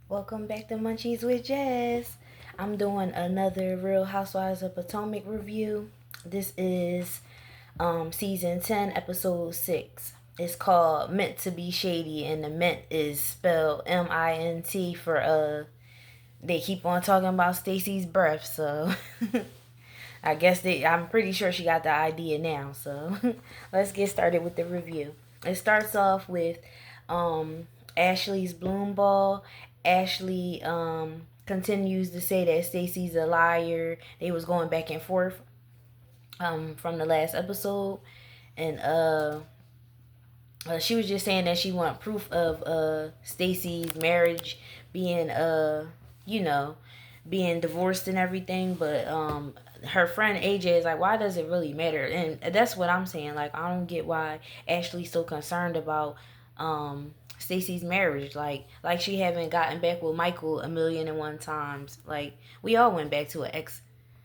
Welcome back to Munchies with Jazz. I'm doing another Real Housewives of Potomac review. This is season 10, episode 6. It's called Meant to Be Shady, and the mint is spelled MINT for they keep on talking about Stacy's breath, so I'm pretty sure she got the idea now. So let's get started with the review. It starts off with um, Ashley's bloom ball. Ashley continues to say that Stacy's a liar. They was going back and forth from the last episode, and she was just saying that she want proof of Stacy's marriage being you know being divorced and everything, but her friend AJ is like, why does it really matter? And that's what I'm saying. Like, I don't get why Ashley's so concerned about Stacy's marriage. Like she haven't gotten back with Michael a million and one times. Like, we all went back to an ex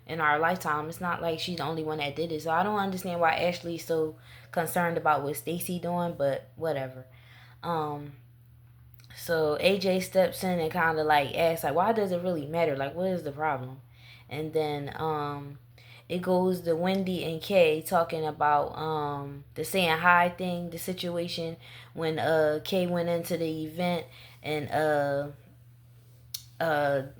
in our lifetime. It's not like she's the only one that did it. So I don't understand why Ashley's so concerned about what Stacy doing, but whatever. Um so AJ steps in and kind of like asks like, why does it really matter? Like, what is the problem? And then it goes to Wendy and Kay talking about the saying hi thing, the situation when Kay went into the event and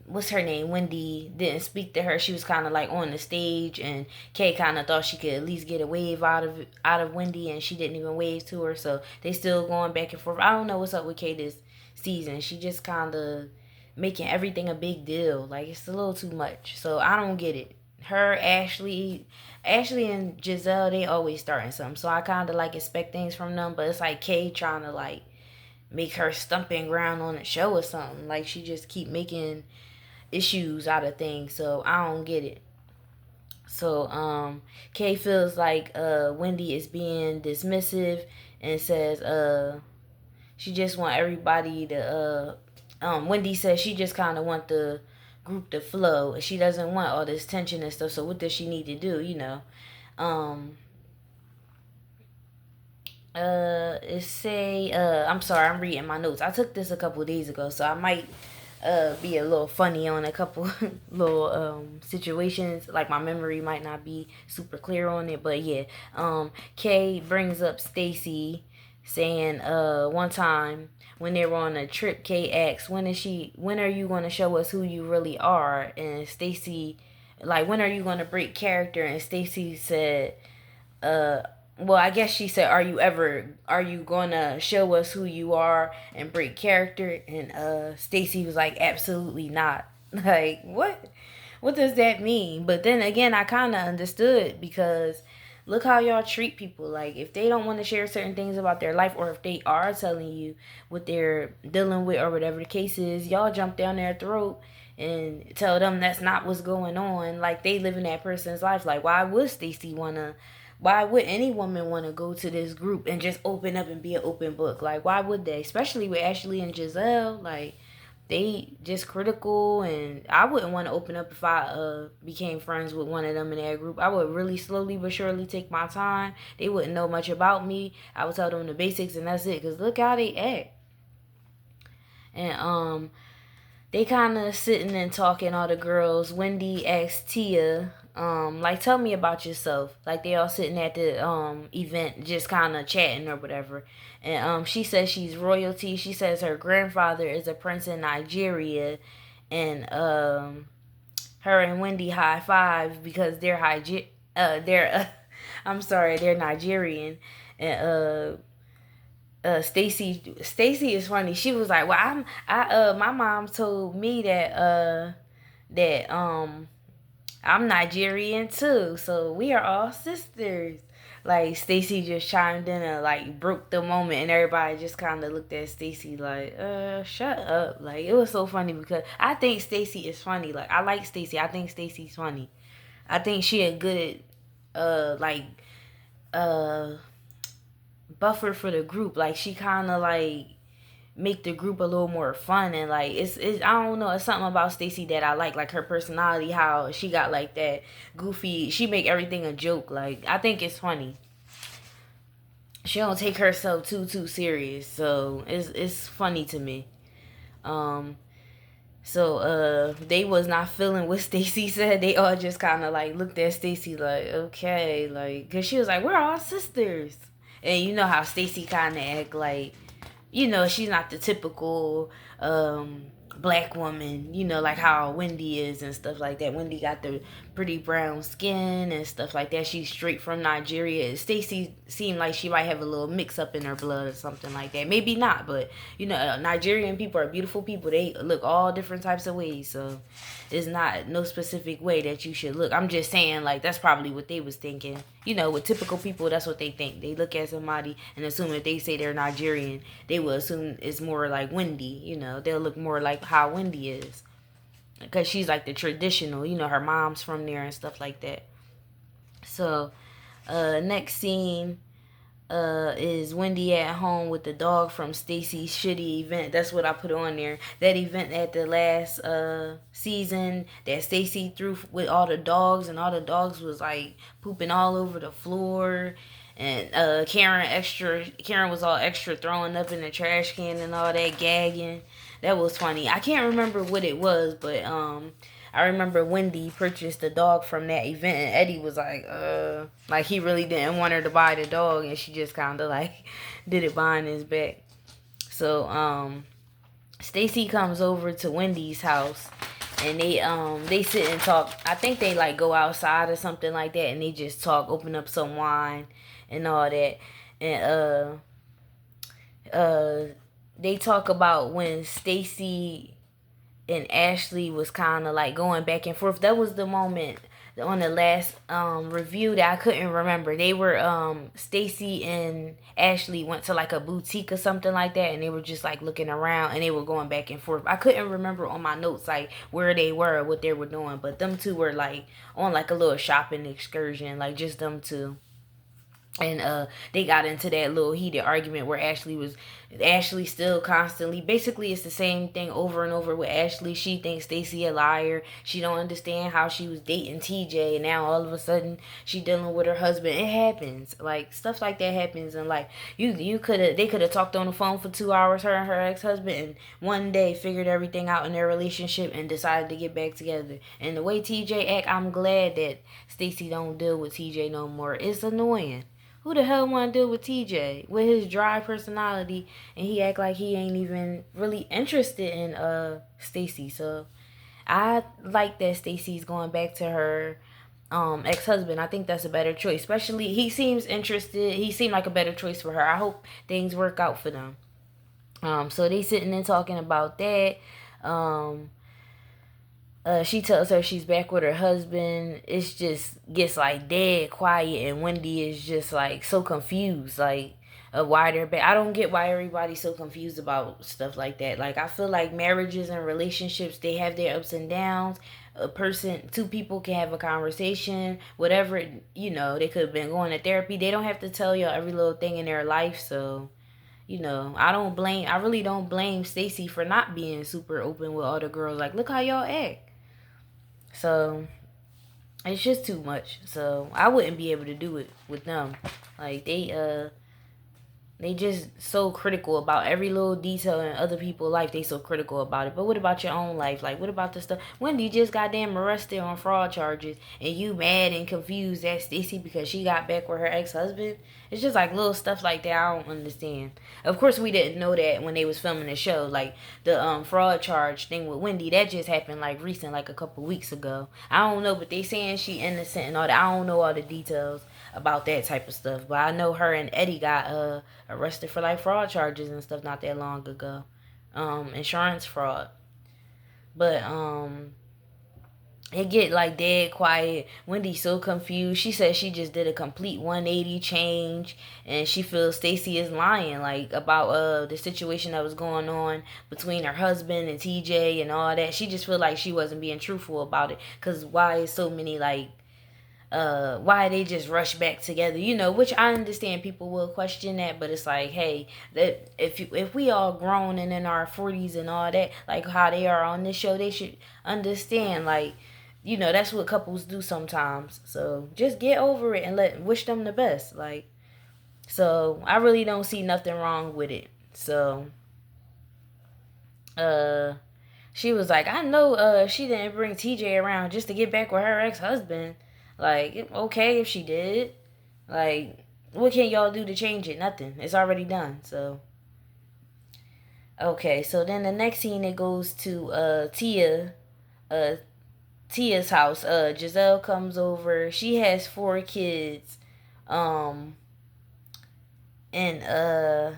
what's her name? Wendy didn't speak to her. She was kind of like on the stage, and Kay kind of thought she could at least get a wave out of Wendy, and she didn't even wave to her. So they still going back and forth. I don't know what's up with Kay this season. She just kind of making everything a big deal. Like, it's a little too much. So I don't get it. Her, Ashley and Giselle, they always starting something. So I kind of like expect things from them, but it's like Kay trying to like make her stumping ground on the show or something. Like, she just keep making issues out of things. So I don't get it. So Kay feels like Wendy is being dismissive and says she just want everybody to Wendy says she just kind of want the group to flow, and she doesn't want all this tension and stuff. So what does she need to do? Um it say I'm sorry, I'm reading my notes. I took this a couple days ago, so I might be a little funny on a couple little situations. Like, my memory might not be super clear on it, but yeah. Kay brings up Stacy saying one time when they were on a trip, Kay asks, when are you going to show us who you really are? And Stacy, like, when are you going to break character? And Stacy said, uh well, I guess she said, are you gonna show us who you are and break character? And Stacy was like, absolutely not. Like, what does that mean? But then again, I kind of understood, because look how y'all treat people. Like, if they don't want to share certain things about their life, or if they are telling you what they're dealing with or whatever the case is, y'all jump down their throat and tell them that's not what's going on. Like, they live in that person's life. Like, why would any woman want to go to this group and just open up and be an open book? Like, why would they? Especially with Ashley and Giselle. Like, they just critical, and I wouldn't want to open up if I became friends with one of them in that group. I would really slowly but surely take my time. They wouldn't know much about me. I would tell them the basics, and that's it. Cause look how they act. And they kind of sitting and talking, all the girls. Wendy asked Tia, like, tell me about yourself. Like, they all sitting at the event just kind of chatting or whatever. And she says she's royalty. She says her grandfather is a prince in Nigeria. And her and Wendy high five because they're I'm sorry, they're Nigerian. And Stacy is funny. She was like, "Well, my mom told me that I'm Nigerian too, so we are all sisters." Like, Stacy just chimed in and like broke the moment, and everybody just kind of looked at Stacy like, shut up." Like, it was so funny because I think Stacy is funny. Like, I like Stacy. I think Stacy's funny. I think she a good like uh buffer for the group. Like, she kind of like make the group a little more fun, and like, it's I don't know, it's something about Stacy that I like her personality, how she got like that goofy, she make everything a joke. Like, I think it's funny. She don't take herself too serious, so it's funny to me. um So they was not feeling what Stacy said. They all just kind of like looked at Stacy like, okay, like, cause she was like, we're all sisters, and you know how Stacy kind of act like, you know, she's not the typical um black woman, you know, like how Wendy is and stuff like that. Wendy got the pretty brown skin and stuff like that. She's straight from Nigeria. Stacy seemed like she might have a little mix up in her blood or something like that. Maybe not, but you know, Nigerian people are beautiful people. They look all different types of ways. So it's not no specific way that you should look. I'm just saying, like, that's probably what they was thinking. You know, with typical people, that's what they think. They look at somebody and assume if they say they're Nigerian, they will assume it's more like Wendy. You know, they'll look more like how Wendy is, because she's like the traditional. You know, her mom's from there and stuff like that. So, next scene is Wendy at home with the dog from Stacy's shitty event. That's what I put on there. That event at the last season that Stacy threw with all the dogs, and all the dogs was like pooping all over the floor. And Karen was all extra throwing up in the trash can and all that, gagging. That was funny. I can't remember what it was, but I remember Wendy purchased the dog from that event, and Eddie was like he really didn't want her to buy the dog, and she just kind of like did it behind his back. So Stacy comes over to Wendy's house, and they sit and talk. I think they like go outside or something like that, and they just talk, open up some wine and all that, and uh they talk about when Stacy and Ashley was kind of like going back and forth. That was the moment on the last review that I couldn't remember. They were Stacy and Ashley went to like a boutique or something like that, and they were just like looking around and they were going back and forth. I couldn't remember on my notes like where they were or what they were doing, but them two were like on like a little shopping excursion, like just them two. And they got into that little heated argument where Ashley still constantly, basically it's the same thing over and over with Ashley. She thinks Stacy a liar. She don't understand how she was dating TJ, and now all of a sudden she dealing with her husband. It happens, like stuff like that happens in life. You could have, they could have talked on the phone for 2 hours, her and her ex-husband, and one day figured everything out in their relationship and decided to get back together. And the way TJ act, I'm glad that Stacy don't deal with TJ no more. It's annoying. Who the hell want to deal with TJ with his dry personality, and he act like he ain't even really interested in Stacy? So I like that Stacy's going back to her ex-husband. I think that's a better choice. Especially he seems interested. He seemed like a better choice for her. I hope things work out for them. So they sitting and talking about that. Um, she tells her she's back with her husband. It's just gets like dead quiet, and Wendy is just like so confused, like why they're back. I don't get why everybody's so confused about stuff like that. Like I feel like marriages and relationships, they have their ups and downs. Two people can have a conversation, whatever. You know, they could have been going to therapy. They don't have to tell you every little thing in their life. So you know, I really don't blame Stacy for not being super open with all the girls. Like, look how y'all act. So it's just too much. So I wouldn't be able to do it with them. Like they just so critical about every little detail in other people's life. They so critical about it. But what about your own life? Like, what about the stuff? Wendy just got damn arrested on fraud charges, and you mad and confused at Stacy because she got back with her ex-husband? It's just like little stuff like that I don't understand. Of course, we didn't know that when they was filming the show. Like the fraud charge thing with Wendy, that just happened like recent, like a couple weeks ago. I don't know, but they saying she innocent and all that. I don't know all the details about that type of stuff. But I know her and Eddie got arrested for like fraud charges and stuff not that long ago. Insurance fraud. But it get like dead quiet. Wendy's so confused. She said she just did a complete 180 change, and she feels Stacy is lying, like about the situation that was going on between her husband and TJ and all that. She just feel like she wasn't being truthful about it. Cause why is so many like why they just rush back together, you know, which I understand people will question that, but it's like, hey, that if we all grown and in our 40s and all that, like how they are on this show, they should understand, like, you know, that's what couples do sometimes. So just get over it and wish them the best. Like, so I really don't see nothing wrong with it. So uh She was like, I know she didn't bring TJ around just to get back with her ex-husband. Like, okay if she did. Like, what can y'all do to change it? Nothing. It's already done. So, okay. So then the next scene, it goes to uh Tia's house. Giselle comes over. She has four kids. Um and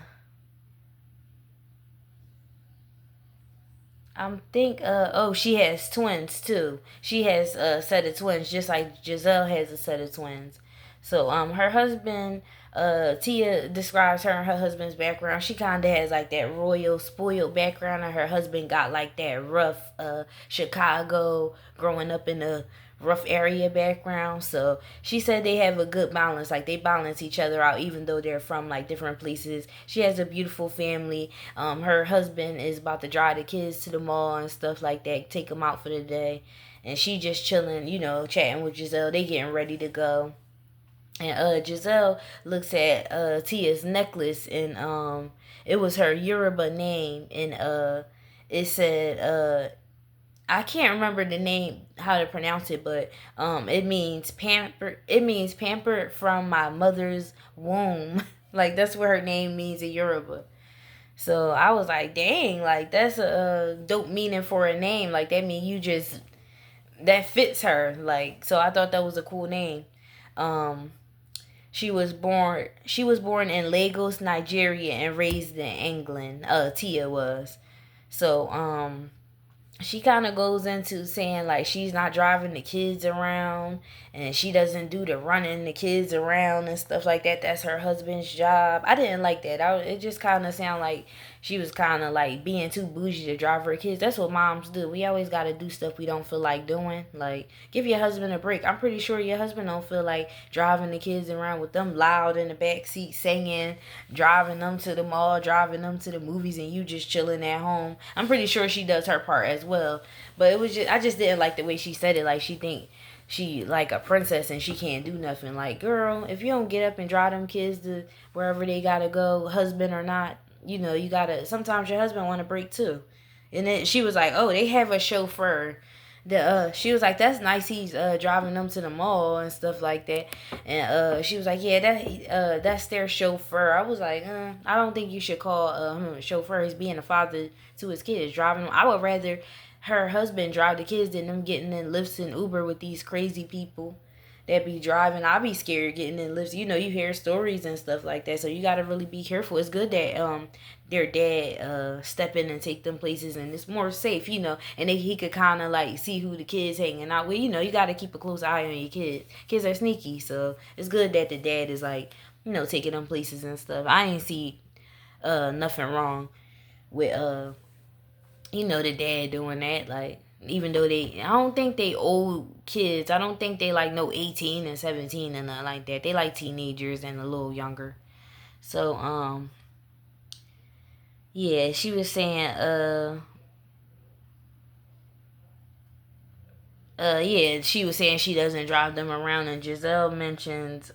I'm think oh, she has twins too. She has a set of twins just like Giselle has a set of twins. So her husband Tia describes her and her husband's background. She kind of has like that royal spoiled background, and her husband got like that rough Chicago growing up in a rough area background. So she said they have a good balance. Like they balance each other out even though they're from like different places. She has a beautiful family. Her husband is about to drive the kids to the mall and stuff like that, take them out for the day. And she just chilling, chatting with Giselle. They getting ready to go. And Giselle looks at Tia's necklace, and it was her Yoruba name, and it said I can't remember the name, how to pronounce it, but it means pampered. It means pampered from my mother's womb. Like that's what her name means in Yoruba. So I was like, dang, like that's a dope meaning for a name. Like that mean you just that fits her. Like so I thought that was a cool name. Um, she was born in Lagos, Nigeria, and raised in England. Tia was. So she kind of goes into saying like she's not driving the kids around, and she doesn't do the running the kids around and stuff like that. That's her husband's job. I didn't like that. It just kind of sounded like she was kind of like being too bougie to drive her kids. That's what moms do. We always got to do stuff we don't feel like doing. Like give your husband a break. I'm pretty sure your husband don't feel like driving the kids around with them loud in the back seat singing, driving them to the mall, driving them to the movies, and you just chilling at home. I'm pretty sure she does her part as well. But it was just I just didn't like the way she said it. Like she think she like a princess and she can't do nothing. Like girl, if you don't get up and drive them kids to wherever they gotta go, husband or not, you gotta. Sometimes your husband want a break too. And then she was like, oh, they have a chauffeur. She was like, that's nice. He's driving them to the mall and stuff like that. And she was like, yeah, that's their chauffeur. I was like, I don't think you should call him a chauffeur. He's being a father to his kids, driving them. I would rather her husband drive the kids than them getting in lifts and Uber with these crazy people that be driving. I be scared getting in lifts. You hear stories and stuff like that. So you gotta really be careful. It's good that their dad step in and take them places, and it's more safe, and he could kind of like see who the kids hanging out with. You gotta keep a close eye on your kids. Kids are sneaky, so it's good that the dad is like, taking them places and stuff. I ain't see nothing wrong with the dad doing that. Like even though I don't think they old kids. I don't think they like no 18 and 17 and nothing like that. They like teenagers and a little younger. So yeah, she was saying yeah, she was saying she doesn't drive them around, and Giselle mentions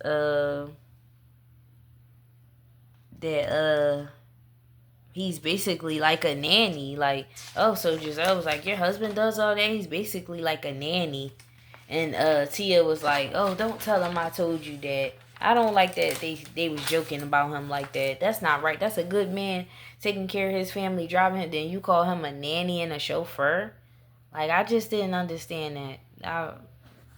that he's basically like a nanny. Like, oh, so Giselle was like, your husband does all that? He's basically like a nanny. And Tia was like, oh, don't tell him I told you that. I don't like that they was joking about him like that. That's not right. That's a good man taking care of his family, driving him. Then you call him a nanny and a chauffeur? Like, I just didn't understand that.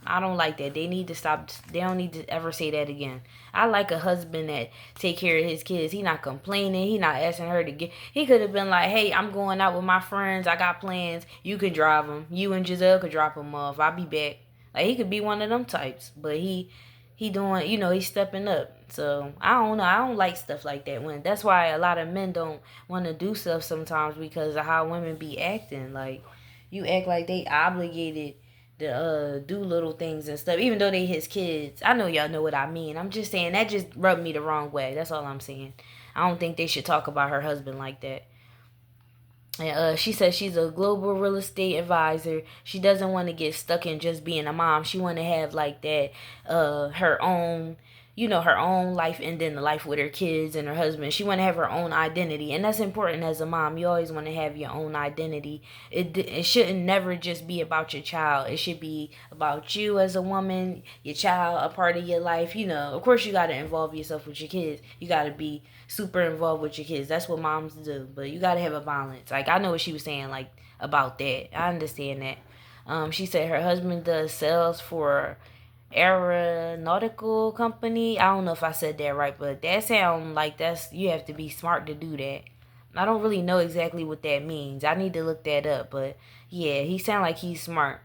I don't like that. They need to stop. They don't need to ever say that again. I like a husband that take care of his kids. He not complaining. He not asking her to get. He could have been like, "Hey, I'm going out with my friends. I got plans. You can drive them. You and Giselle could drop them off. I'll be back." Like he could be one of them types. But he doing. He's stepping up. So I don't know. I don't like stuff like that. When that's why a lot of men don't want to do stuff sometimes because of how women be acting. Like you act like they obligated to do little things and stuff, even though they his kids. I know y'all know what I mean. I'm just saying that just rubbed me the wrong way. That's all I'm saying. I don't think they should talk about her husband like that. And she says she's a global real estate advisor. She doesn't want to get stuck in just being a mom. She want to have like that, her own her own life and then the life with her kids and her husband. She want to have her own identity, and that's important as a mom. You always want to have your own identity. It shouldn't never just be about your child. It should be about you as a woman, your child, a part of your life. Of course you got to involve yourself with your kids. You got to be super involved with your kids. That's what moms do. But you got to have a balance. Like, I know what she was saying, like, about that. I understand that. She said her husband does sales for aeronautical company. I don't know if I said that right, but that sound like you have to be smart to do that. I don't really know exactly what that means. I need to look that up, but yeah, he sound like he's smart.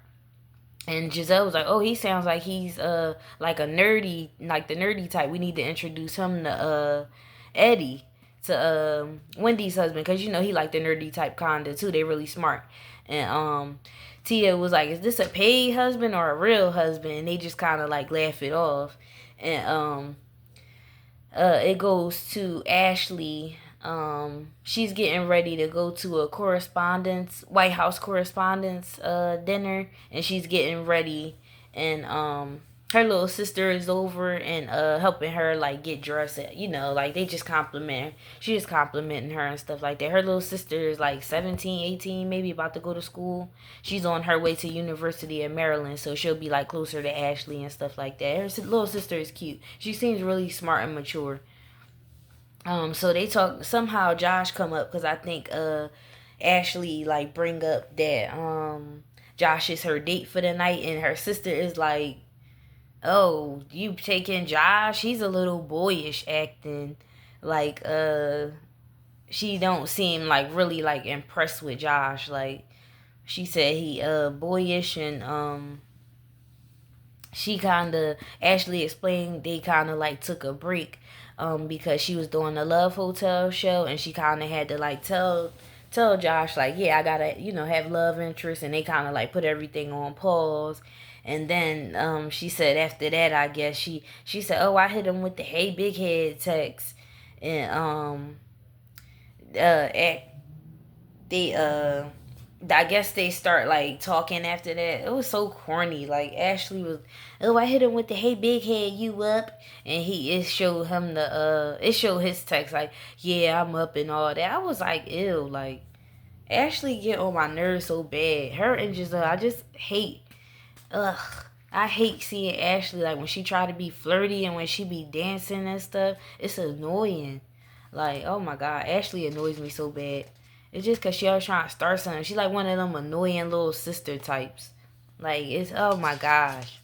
And Giselle was like, "Oh, he sounds like he's like a nerdy, like the nerdy type. We need to introduce him to Eddie, to Wendy's husband, because he like the nerdy type kinda too. They really smart." And Tia was like, "Is this a paid husband or a real husband?" And they just kind of like laugh it off. And it goes to Ashley. She's getting ready to go to a White House correspondence dinner, and she's getting ready, and her little sister is over and helping her like get dressed. Like they just compliment her. She just complimenting her and stuff like that. Her little sister is like 17, 18, maybe about to go to school. She's on her way to University of Maryland, so she'll be like closer to Ashley and stuff like that. Her little sister is cute. She seems really smart and mature. So they talk, somehow Josh come up, because I think Ashley like bring up that Josh is her date for the night, and her sister is like, "Oh, you taking Josh? He's a little boyish acting." Like she don't seem like really like impressed with Josh. Like she said he boyish, and she kind of, Ashley explained they kind of like took a break because she was doing the Love Hotel show, and she kind of had to like tell Josh like, yeah, I gotta have love interest, and they kind of like put everything on pause. And then she said after that, I guess she said, "Oh, I hit him with the hey big head text," and act they I guess they start like talking after that. It was so corny. Like Ashley was, "Oh, I hit him with the hey big head, you up?" And it showed him it showed his text like, "Yeah, I'm up," and all that. I was like, ew, like Ashley get on my nerves so bad. Her and Giselle, I just hate. Ugh. I hate seeing Ashley like when she try to be flirty and when she be dancing and stuff. It's annoying. Like, oh my god, Ashley annoys me so bad. It's just because she always trying to start something. She like one of them annoying little sister types. Like, it's, oh my gosh.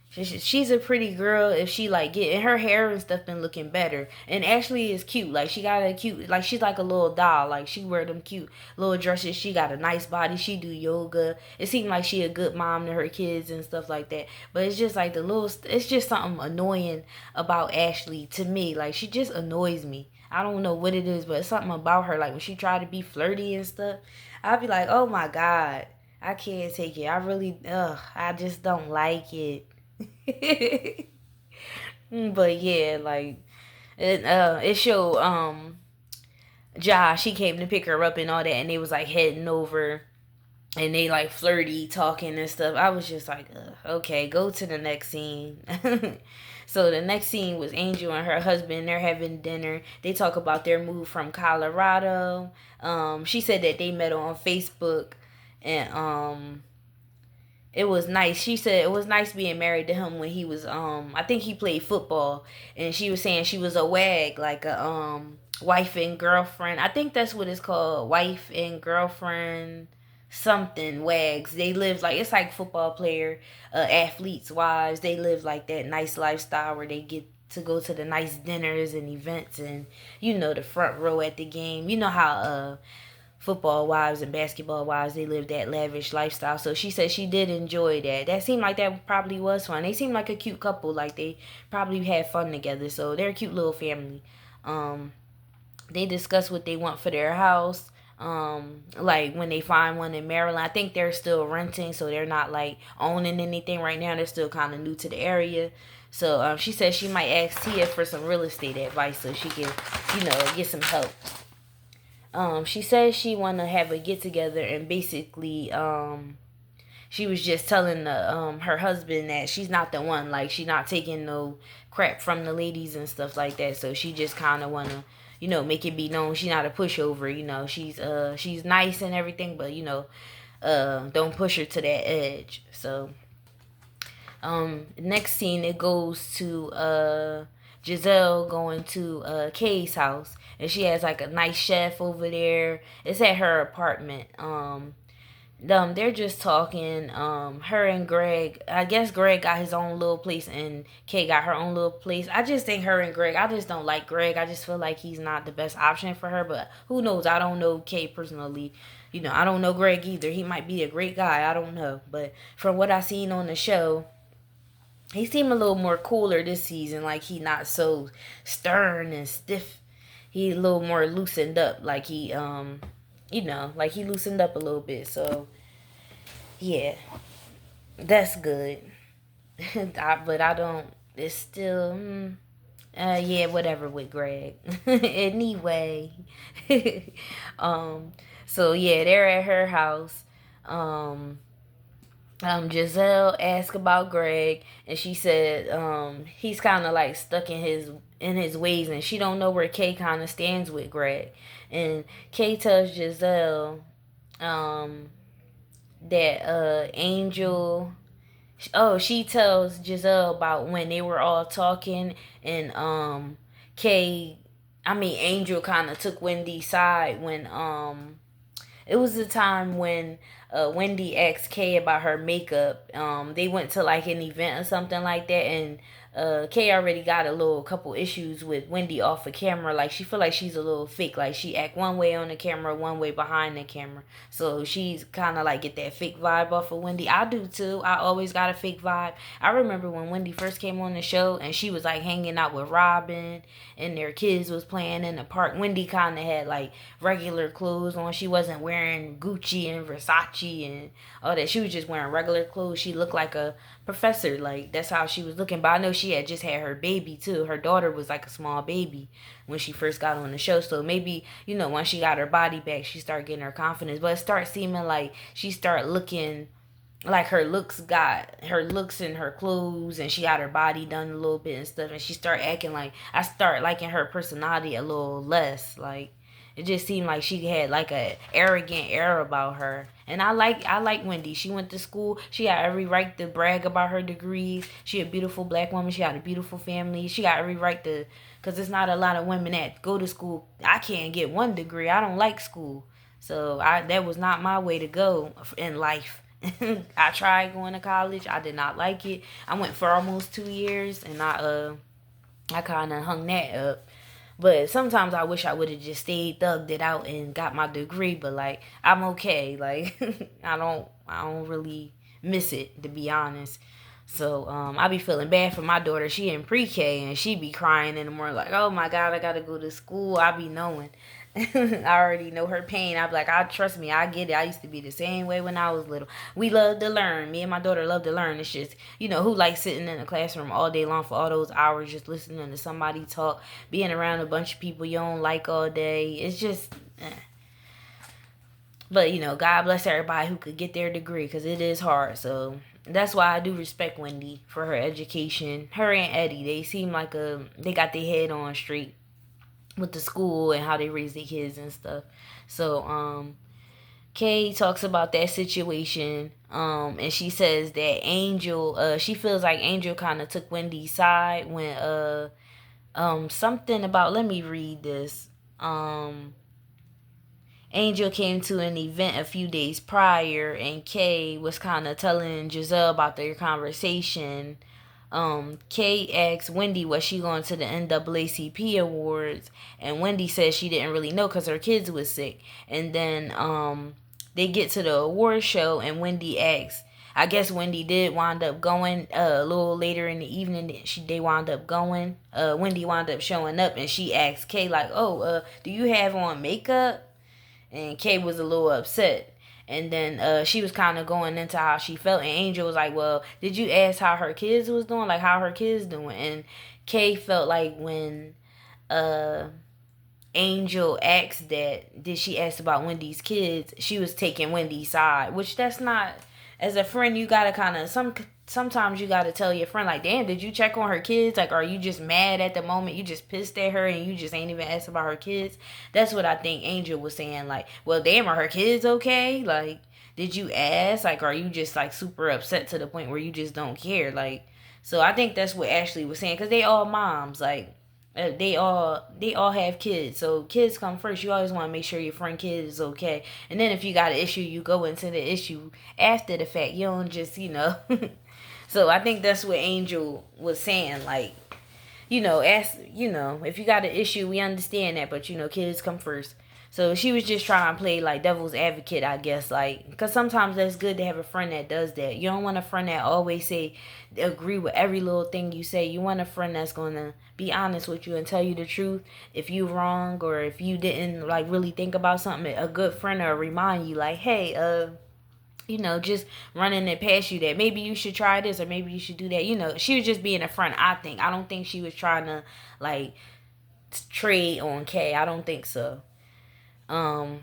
She's a pretty girl if she like and her hair and stuff been looking better. And Ashley is cute. Like she got a cute, like she's like a little doll. Like she wear them cute little dresses. She got a nice body. She do yoga. It seems like she a good mom to her kids and stuff like that. But it's just like it's just something annoying about Ashley to me. Like she just annoys me. I don't know what it is, but it's something about her. Like when she try to be flirty and stuff, I'd be like, oh my god, I can't take it. I just don't like it. But yeah, like it showed Josh, he came to pick her up and all that, and they was like heading over, and they like flirty talking and stuff. I was just like, okay, go to the next scene. So the next scene was Angel and her husband. They're having dinner. They talk about their move from Colorado. She said that they met on Facebook, and it was nice. She said it was nice being married to him when he was I think he played football, and she was saying she was a wag, like a wife and girlfriend. I think that's what it's called, wife and girlfriend something wags. They live like, it's like football player athletes wives. They live like that nice lifestyle where they get to go to the nice dinners and events, and the front row at the game. You know how football wives and basketball wives, they live that lavish lifestyle. So she said she did enjoy that. That seemed like that probably was fun. They seemed like a cute couple. Like they probably had fun together. So they're a cute little family. They discuss what they want for their house. Like when they find one in Maryland. I think they're still renting, so they're not like owning anything right now. They're still kind of new to the area. So she said she might ask Tia for some real estate advice so she can, get some help. She says she want to have a get together and basically she was just telling her husband that she's not the one. Like she's not taking no crap from the ladies and stuff like that. So she just kind of wanna, make it be known she's not a pushover. She's nice and everything, but don't push her to that edge. So next scene it goes to Giselle going to Kay's house, and she has like a nice chef over there. It's at her apartment. They're just talking. Her and Greg. I guess Greg got his own little place, and Kay got her own little place. I just think her and Greg. I just don't like Greg. I just feel like he's not the best option for her. But who knows? I don't know Kay personally. I don't know Greg either. He might be a great guy. I don't know. But from what I seen on the show, he seemed a little more cooler this season. Like he not so stern and stiff. He a little more loosened up. Like like he loosened up a little bit. So yeah, that's good. But I don't. It's still. Yeah, whatever with Greg. Anyway, um, so yeah, they're at her house. Um, Giselle asked about Greg, and she said he's kind of like stuck in his ways, and she don't know where Kay kind of stands with Greg. And Kay tells Giselle um, that Angel. Oh, she tells Giselle about when they were all talking, and Kay. I mean, Angel kind of took Wendy's side when it was the time when Wendy asked Kay about her makeup. They went to like an event or something like that, and Kay already got a little couple issues with Wendy off of camera. Like she feel like she's a little fake. Like she act one way on the camera, one way behind the camera. So she's kind of like get that fake vibe off of Wendy. I do too. I always got a fake vibe. I remember when Wendy first came on the show and she was like hanging out with Robin and their kids was playing in the park. Wendy kind of had like regular clothes on. She wasn't wearing Gucci and Versace and all that. She was just wearing regular clothes. She looked like a professor. Like that's how she was looking. But I know she had just had her baby too. Her daughter was like a small baby when she first got on the show. So maybe, once she got her body back, she started getting her confidence. But it started seeming like she started looking like her looks and her clothes, and she got her body done a little bit and stuff, and she started acting like I start liking her personality a little less. Like it just seemed like she had like a arrogant air about her. And I like Wendy. She went to school. She got every right to brag about her degrees. She a beautiful black woman. She got a beautiful family. She got every right to, cause it's not a lot of women that go to school. I can't get one degree. I don't like school. So that was not my way to go in life. I tried going to college. I did not like it. I went for almost 2 years, and I kind of hung that up. But sometimes I wish I would have just stayed, thugged it out, and got my degree. But like I'm okay. Like I don't really miss it, to be honest. So I be feeling bad for my daughter. She in pre-K and she be crying in the morning like, oh my God, I gotta go to school. I be knowing. I already know her pain. I be like, I trust me, I get it. I used to be the same way when I was little. We love to learn. Me and my daughter love to learn. It's just, who likes sitting in the classroom all day long for all those hours just listening to somebody talk, being around a bunch of people you don't like all day. It's just, But, God bless everybody who could get their degree because it is hard. So that's why I do respect Wendy for her education. Her and Eddie, they seem like they got their head on straight with the school and how they raise their kids and stuff. So Kay talks about that situation, and she says that Angel, she feels like Angel kind of took Wendy's side when something about, let me read this. Angel came to an event a few days prior, and Kay was kind of telling Giselle about their conversation. Kay asked Wendy was she going to the NAACP awards, and Wendy said she didn't really know because her kids was sick. And then they get to the award show, and Wendy asks. I guess Wendy did wind up going a little later in the evening. They wound up going. Wendy wound up showing up, and she asked Kay like, "Oh, do you have on makeup?" And Kay was a little upset. And then she was kind of going into how she felt. And Angel was like, well, did you ask how her kids was doing? Like, how her kids doing? And Kay felt like when Angel asked that, did she ask about Wendy's kids? She was taking Wendy's side. Which that's not as a friend, you gotta kind of sometimes you gotta tell your friend like, damn, did you check on her kids? Like, are you just mad at the moment? You just pissed at her and you just ain't even asked about her kids. That's what I think Angel was saying. Like, well, damn, are her kids okay? Like, did you ask? Like, are you just like super upset to the point where you just don't care? Like, so I think that's what Ashley was saying because they all moms. Like, they all have kids, so kids come first. You always want to make sure your friend kid is okay, and then if you got an issue, you go into the issue after the fact. You don't just So I think that's what Angel was saying. Like, ask, if you got an issue, we understand that, but kids come first. So she was just trying to play like devil's advocate, I guess, like, because sometimes that's good to have a friend that does that. You don't want a friend that always agree with every little thing you say. You want a friend that's gonna be honest with you and tell you the truth if you wrong or if you didn't like really think about something. A good friend will remind you like, hey, just running it past you that maybe you should try this or maybe you should do that. She was just being a friend, I think. I don't think she was trying to like trade on Kay. I don't think so. Um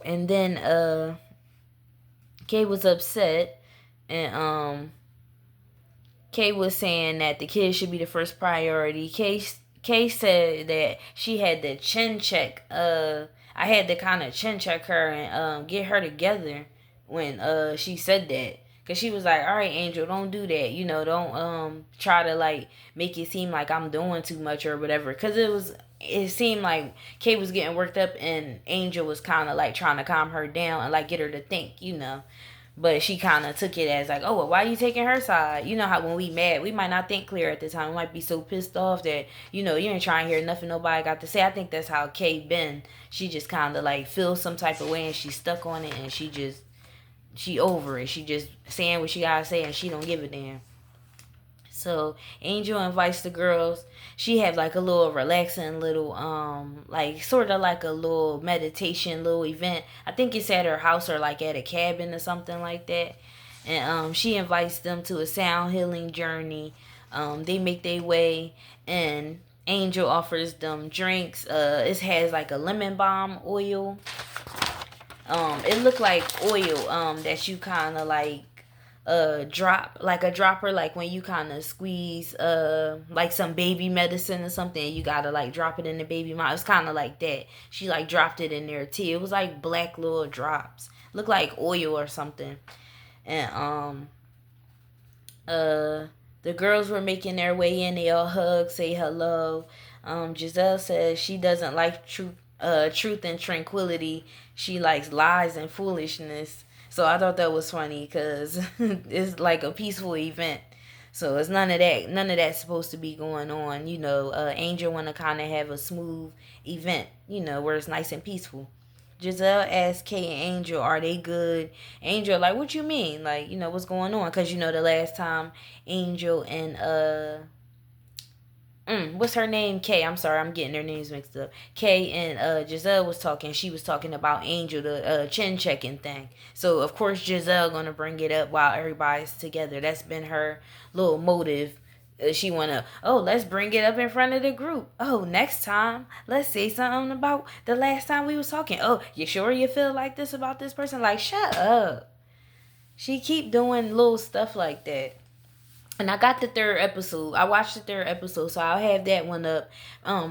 and then Kay was upset and Kay was saying that the kids should be the first priority. Kay said that she had to chin check. I had to kind of chin check her and get her together when she said that. Cause she was like, all right, Angel, don't do that. Don't try to like make it seem like I'm doing too much or whatever. Cause it seemed like Kay was getting worked up and Angel was kind of like trying to calm her down and like get her to think. But she kind of took it as like, oh, well, why are you taking her side? You know how when we mad, we might not think clear at the time. We might be so pissed off that, you ain't trying to hear nothing nobody got to say. I think that's how Kay been. She just kind of like feels some type of way and she stuck on it and she over it. She just saying what she gotta say and she don't give a damn. So Angel invites the girls. She had like a little relaxing little like sort of like a little meditation little event. I think it's at her house or like at a cabin or something like that. And she invites them to a sound healing journey. They make their way and Angel offers them drinks. It has like a lemon balm oil. It looked like oil that you kind of like drop like a dropper, like when you kind of squeeze like some baby medicine or something, you gotta like drop it in the baby mouth. It's kind of like that. She like dropped it in there too. It was like black little drops, looked like oil or something. And the girls were making their way in. They all hug, say hello. Giselle says she doesn't like truth and tranquility. She likes lies and foolishness. So I thought that was funny because it's like a peaceful event. So it's none of that. None of that's supposed to be going on. Angel want to kind of have a smooth event. Where it's nice and peaceful. Giselle asked Kay and Angel, are they good? Angel like, what you mean? Like, what's going on? Because the last time Angel and what's her name? Kay. I'm sorry, I'm getting their names mixed up. Kay and Giselle was talking. She was talking about Angel, the chin checking thing. So of course Giselle gonna bring it up while everybody's together. That's been her little motive. She wanna, let's bring it up in front of the group. Oh, next time let's say something about the last time we was talking. Oh, you sure you feel like this about this person? Like, shut up. She keep doing little stuff like that. And I got the third episode. I watched the third episode, so I'll have that one up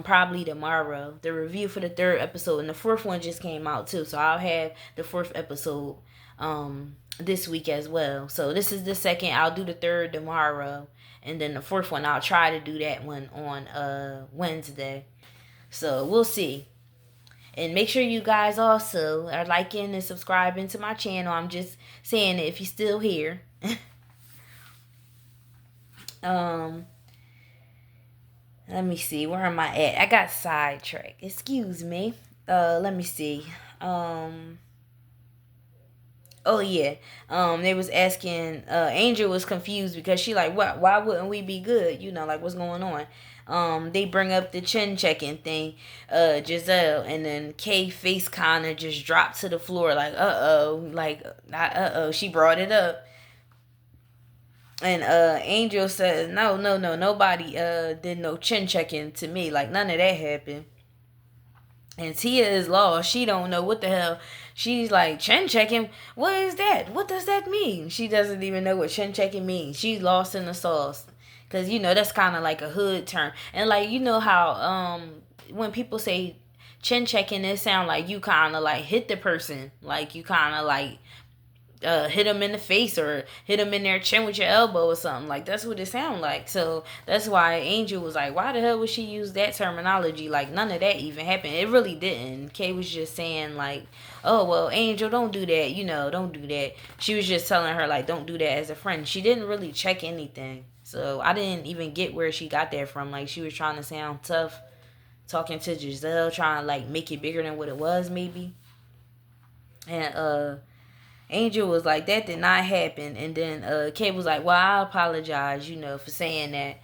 probably tomorrow. The review for the third episode. And the fourth one just came out too. So I'll have the fourth episode this week as well. So this is the second. I'll do the third tomorrow. And then the fourth one, I'll try to do that one on Wednesday. So we'll see. And make sure you guys also are liking and subscribing to my channel. I'm just saying it if you're still here. Let me see, where am I at? I got sidetracked, excuse me. Let me see. Oh yeah. They was asking, Angel was confused because she like, why wouldn't we be good? Like, what's going on? They bring up the chin checking thing, Giselle, and then Kay face kinda just dropped to the floor like, she brought it up. And Angel says, no, nobody did no chin checking to me. Like, none of that happened. And Tia is lost. She don't know what the hell She's like, chin checking? What is that? What does that mean? She doesn't even know what chin checking means. She's lost in the sauce. Because, that's kind of like a hood term. And, like, you know how when people say chin checking, it sound like you kind of, like, hit the person. Like, you kind of, like, hit them in the face or hit them in their chin with your elbow or something. Like, that's what it sound like. So that's why Angel was like, why the hell would she use that terminology? Like, none of that even happened. It really didn't. Kay was just saying, like, oh, well, Angel, don't do that. Don't do that. She was just telling her, like, don't do that as a friend. She didn't really check anything. So I didn't even get where she got that from. Like, she was trying to sound tough, talking to Giselle, trying to, like, make it bigger than what it was, maybe. And, Angel was like, that did not happen. And then Kay was like, well, I apologize, for saying that,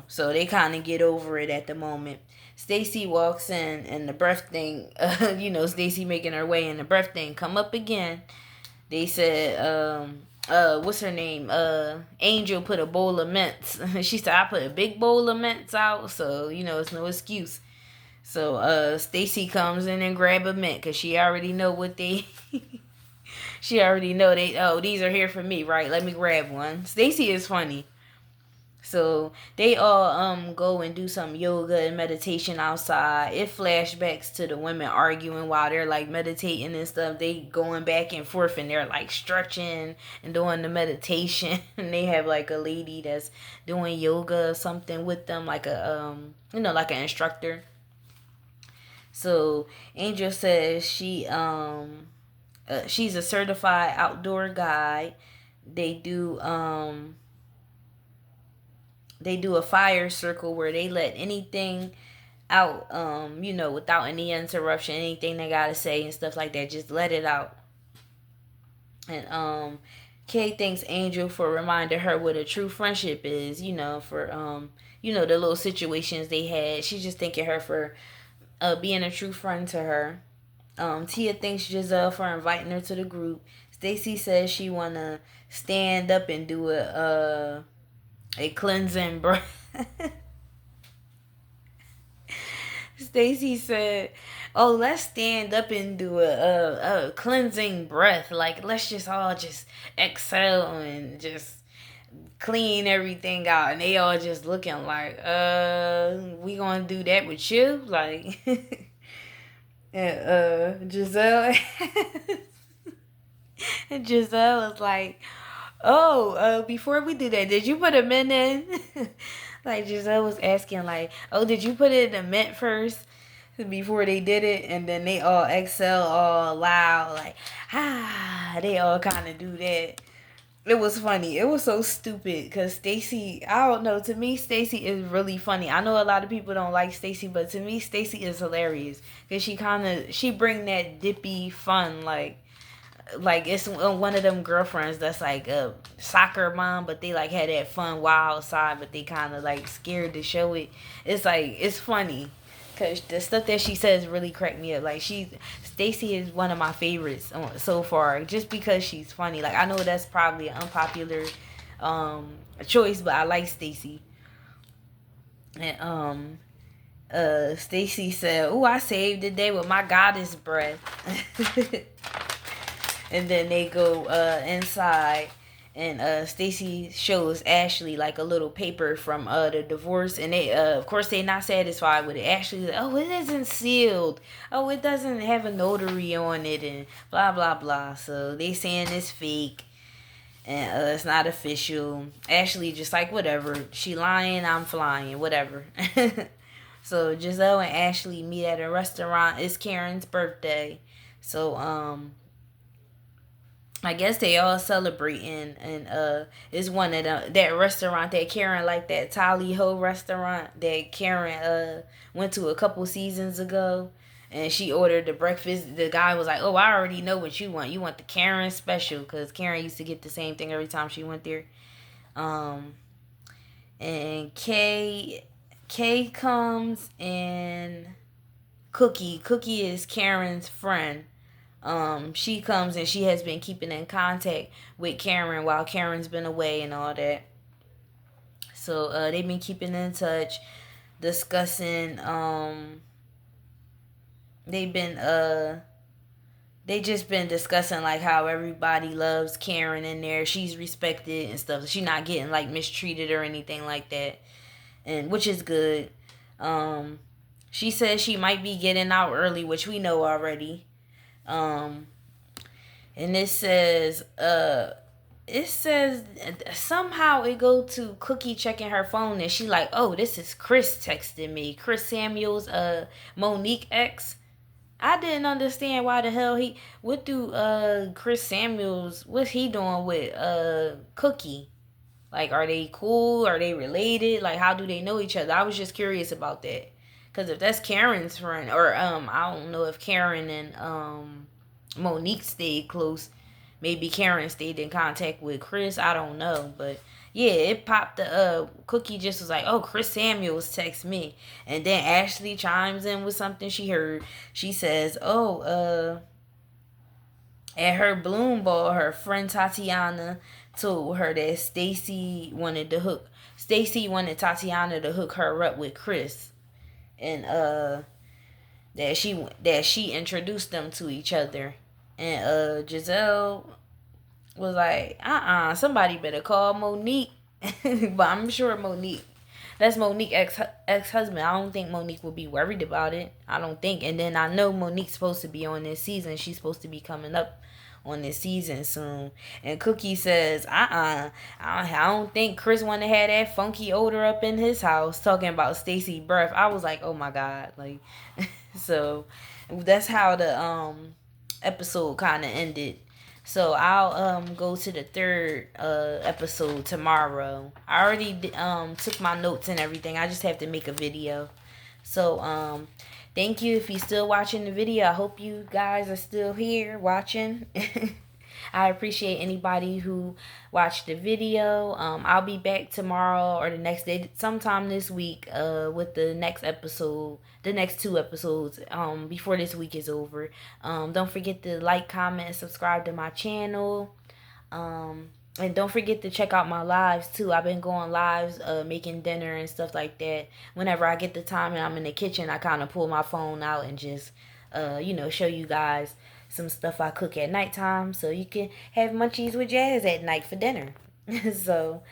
So they kind of get over it at the moment. Stacy walks in and the breath thing, Stacy making her way and the breath thing come up again. They said, what's her name? Angel put a bowl of mints. She said, I put a big bowl of mints out, so, it's no excuse. So Stacy comes in and grab a mint because she already know what they... She already know these are here for me, right? Let me grab one. Stacy is funny. So they all go and do some yoga and meditation outside. It flashbacks to the women arguing while they're like meditating and stuff. They going back and forth and they're like stretching and doing the meditation. And they have like a lady that's doing yoga or something with them, like a like an instructor. So Angel says she's a certified outdoor guide. They do a fire circle where they let anything out, without any interruption, anything they gotta say and stuff like that, just let it out. And Kay thanks Angel for reminding her what a true friendship is, for the little situations they had. She's just thanking her for being a true friend to her. Tia thanks Giselle for inviting her to the group. Stacy says she wanna stand up and do a cleansing breath. Stacy said, "Oh, let's stand up and do a cleansing breath. Like, let's just all just exhale and just clean everything out." And they all just looking like, we gonna do that with you?" Like, and Giselle, and Giselle was like, "Oh, before we do that, did you put a mint in?" Like Giselle was asking, like, "Oh, did you put it in the mint first before they did it?" And then they all exhale all loud, like, ah. They all kind of do that. It was funny. It was so stupid because Stacy, I don't know. To me, Stacy is really funny. I know a lot of people don't like Stacy, but to me, Stacy is hilarious because she bring that dippy fun, like it's one of them girlfriends that's like a soccer mom, but they like had that fun wild side, but they kind of like scared to show it. It's like it's funny because the stuff that she says really cracked me up. Like Stacy is one of my favorites so far, just because she's funny. Like I know that's probably an unpopular choice, but I like Stacy. And Stacy said, "Oh, I saved the day with my goddess breath." And then they go inside, and Stacy shows Ashley like a little paper from the divorce, and they of course they not satisfied with it. Ashley's like, "Oh, it isn't sealed. Oh, it doesn't have a notary on it," and blah blah blah. So they saying it's fake, and it's not official. Ashley just like, whatever. She lying, I'm flying, whatever. So Giselle and Ashley meet at a restaurant. It's Karen's birthday, so I guess they all celebrating, and it's one of that restaurant that Karen, like that Tally Ho restaurant that Karen went to a couple seasons ago, and she ordered the breakfast. The guy was like, "Oh, I already know what you want. You want the Karen special," because Karen used to get the same thing every time she went there. Um, and Kay comes, and Cookie is Karen's friend. She comes and she has been keeping in contact with Karen while Karen's been away and all that. So they've been keeping in touch, discussing. They've been they just been discussing like how everybody loves Karen in there. She's respected and stuff. She's not getting like mistreated or anything like that, and which is good. Um, she says she might be getting out early, which we know already. Um, and it says somehow it go to Cookie checking her phone and she like, oh, this is Chris texting me. Chris Samuels, Monique ex. I didn't understand why the hell he. What do Chris Samuels? What's he doing with Cookie? Like, are they cool? Are they related? Like, how do they know each other? I was just curious about that. Cause if that's Karen's friend, or I don't know if Karen and Monique stayed close. Maybe Karen stayed in contact with Chris. I don't know, but yeah, it popped. The Cookie just was like, "Oh, Chris Samuels text me," and then Ashley chimes in with something she heard. She says, "Oh, at her Bloom ball, her friend Tatiana told her that Stacy wanted Tatiana to hook her up with Chris, and that she introduced them to each other, and Giselle was like, somebody better call Monique. But I'm sure that's Monique ex husband. I don't think Monique will be worried about it. I don't think. And then I know Monique's supposed to be on this season. She's supposed to be coming up on this season soon. And Cookie says, I don't think Chris want to have that funky odor up in his house. Talking about Stacy breath. I was like, oh my god, like, so that's how the episode kind of ended. So I'll go to the third episode tomorrow. I already took my notes and everything. I just have to make a video. So thank you if you're still watching the video. I hope you guys are still here watching. I appreciate anybody who watched the video. I'll be back tomorrow or the next day, sometime this week, with the next episode, the next two episodes, before this week is over. Don't forget to like, comment, and subscribe to my channel. And don't forget to check out my lives too. I've been going lives, making dinner and stuff like that. Whenever I get the time and I'm in the kitchen, I kind of pull my phone out and just, show you guys some stuff I cook at nighttime so you can have munchies with Jazz at night for dinner. So,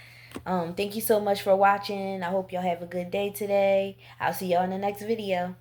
thank you so much for watching. I hope y'all have a good day today. I'll see y'all in the next video.